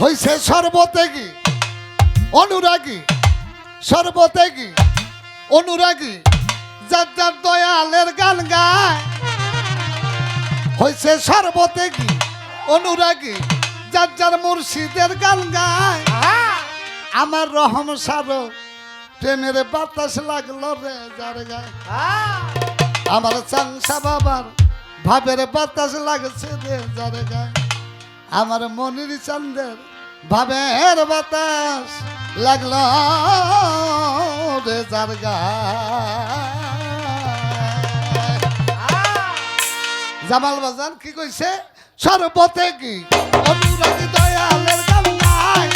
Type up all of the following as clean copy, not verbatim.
হইছে সর্বত্যাগী অনুরাগী, সর্বত্যাগী অনুরাগী, যার যার দয়ালের গান গায়। হইছে সর্বত্যাগী অনুরাগী, যার যার মুর্শিদের গান গায়। আমার রহম সারো প্রেমের বাতাস লাগলো রে যার গায়। আমার চাংসা বাবার ভাবের বাতাস লাগছে রে যার গায়। আমার মনির চান্দের ভাবের বাতাস লাগলো রে যার গায়। জামাল বাজান কি কইছে? সর্বত্যাগী অনুরাগী দয়ালের গান গায়।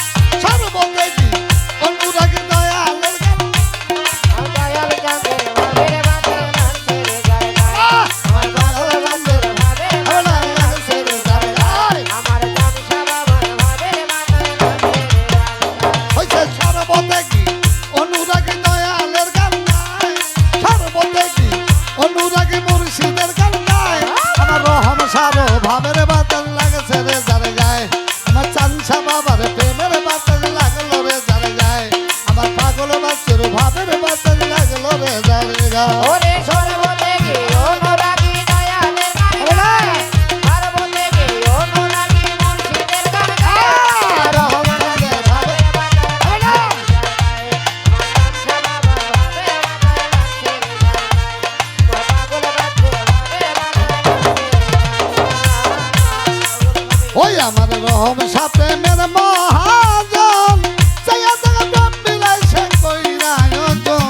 সর্বত্যাগী অনুরাগী দয়ালের গান দয়াল চাঁদের ভাবের বাতাস লাগছে রে যার গায়। আমার দয়াল চাঁদের ভাবের বাতাস লাগছে রে যার গায়। আমার চামসা বাবার ভাবের বাতাস লাগছে রে যার গায়। হইছে সর্বত্যাগী অনুরাগী দয়ালের গান গায়। সর্বত্যাগী অনুরাগী মুর্শিদের গান গায়। আমার রহম সারো ভাবের বাতাস লাগছে রে যার গায়। আমার চাংসা বাবার প্রেমের বাতাস লাগলো রে যার গায়। আমার পাগল বাচ্চার ভাবের বাতাস লাগলো রে যার গায়। ওরে সর্বত্যাগী অনুরাগী দয়ালের গান গায়। সর্বত্যাগী অনুরাগী মুর্শিদের গান গায়। রহমান চাঁদের ভাবের বাতাস লাগছে রে যার গায়। আমার চামসা বাবার ভাবের বাতাস লাগছে রে যার গায়। আমার পাগল বাচ্চার ভাবের বাতাস লাগছে রে যার গায়। ওই আমার রহম সাথে মেরে মহাজন চাইয়া জায়গা প্রেম বিলাইছে কইরা আয়োজন।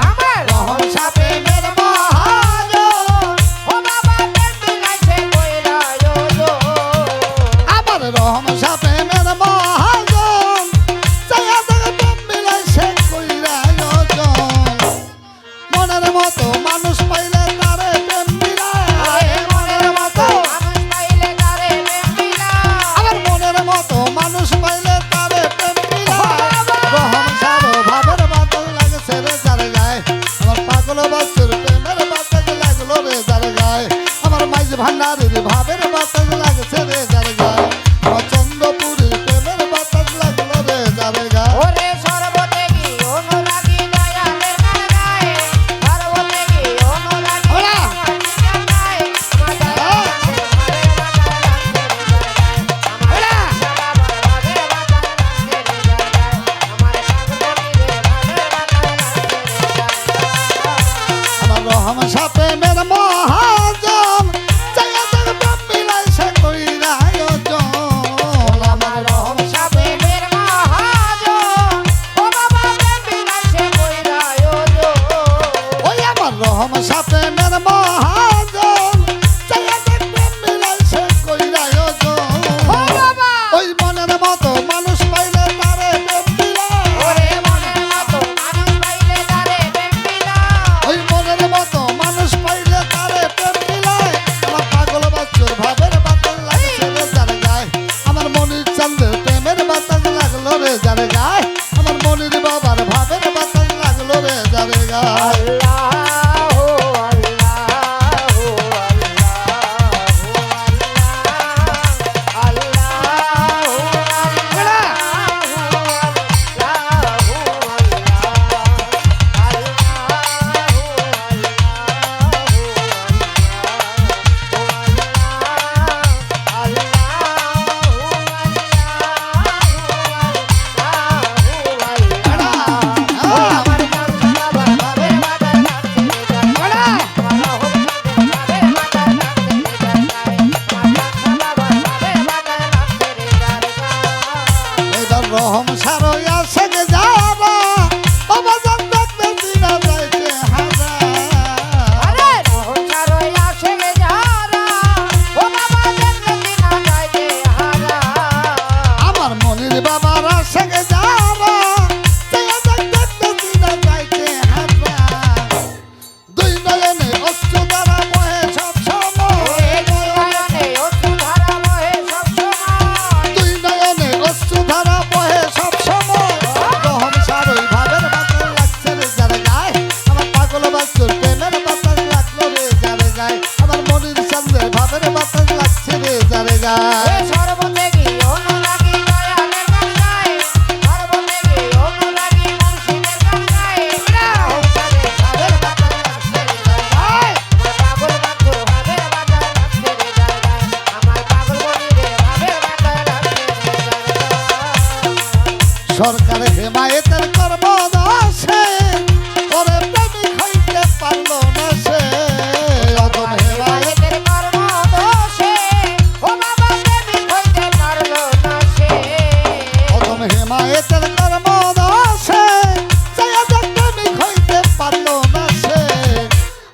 আমার রহম সাথে মেরে মহাজন, ও বাবা প্রেম বিলাইছে কইরা আয়োজন। আমার রহম সাথে মেরে মহাজন চাইয়া জায়গা প্রেম বিলাইছে কইরা আয়োজন। মনের মতো মানুষ পাইলে তারে প্রেম বিলায়। মনের মতো মানুষ পাইলে তারে প্রেম বিলায়। আমার মনের মতো মানুষ পাইলে তারে প্রেম বিলায়। রহম সারো ভাবের বাতাস লাগছে রে যার গায়। আমার পাগল বাচ্চার প্রেমের বাতাস লাগলো রে যার গায়। আমার মাইজ ভান্ডারের ভাবের বাতাস লাগছে রে যার গায়। আমার চন্দ্রপুরের প্রেমের বাতাস লাগলো রে যার গায়। ওরে সর্বত্যাগী অনুরাগী দয়ালের গান গায়। সর্বত্যাগী অনুরাগী ওরা! মুর্শিদের গান গায়। আমার দয়াল চাঁদের ভাবের বাতাস লাগছে রে যার গায়। আমার ওরা! চামসা বাবার ভাবের বাতাস লাগছে রে যার গায়। আমার পাগলমনিদের ভাবের বাতাস লাগছে রে যার গায়। আমার রহম সাথে মেরে মহাজন চাইয়া জায়গা প্রেম সরকার হেমায়েতের কর্ম দশে ওরে প্রেমিক হইতে পারল না সে অদম হেমায়েত হেমায়েতের কর্ম দোষে ও বাবা প্রেমিক হইতে পারলো না সে অদম হেমায়েতের কর্ম দশে প্রেমিক হইতে পারল না সে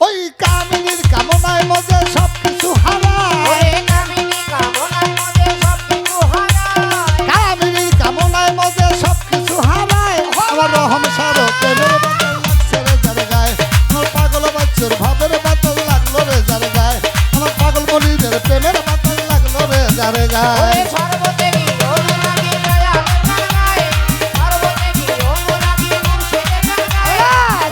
ওই কামিনীর কামনায় মজে সব কিছু হারায় ওরে কামিনী কামনায় মজে সব কিছু হারায় কামিনীর কামনায় মজে সব কিছু হারায় আমার রহম সারো প্রেমের বাতাস লাগছে রে যার গায়ে আমার পাগল বাচ্চুর ভাবের বাতাস লাগলো রে যার গায়ে আমার পাগল মনিদের প্রেমের বাতাস লাগলো রে যার গায়ে ওরে সর্বদেবী অনুরাগী দয়ালের গায়ে সর্বদেবী অনুরাগী মুর্শিদের গায়ে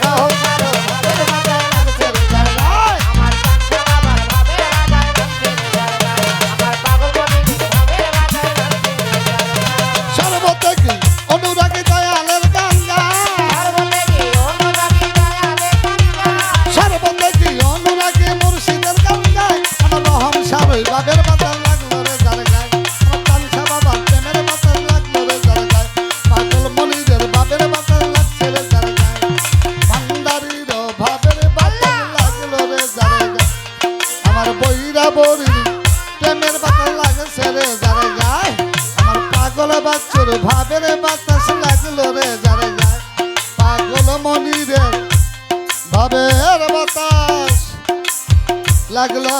রহম সারো ভাবের বাতাস লাগছে রে যার গায়ে আমার কাঞ্চা বাবার ভাবের বাতাস লাগছে রে যার গায়ে আমার পাগল মনিদের ভাবের বাতাস লাগছে রে যার গায়ে সর্বত্যাগী অনুরাগী দয়ালের গান গায় সর্বদেবী অনুরাগী দয়ালের গায়ে সর্বত্যাগী অনুরাগী মুর্শিদের গান গায় আমার রহম সারোই বাবের বাতাস লাগলো রে যার গায়ে আমার কাঞ্চা বাবার প্রেমের বাতাস লাগলো রে যার গায়ে পাগল মনিদের বাবের বাতাস লাগছে রে যার গায়ে ভান্ডারির ভাবের বাতাস লাগলো রে যার গায়ে আমার বইরা বরির প্রেমের বাতাস লাগছে রে যার গায়ে আমার পাগল বাচ্চুর ভাবের বাতাস লাগলো রে যার গায়ে পাগল মনিরের ভাবের বাতাস লাগলো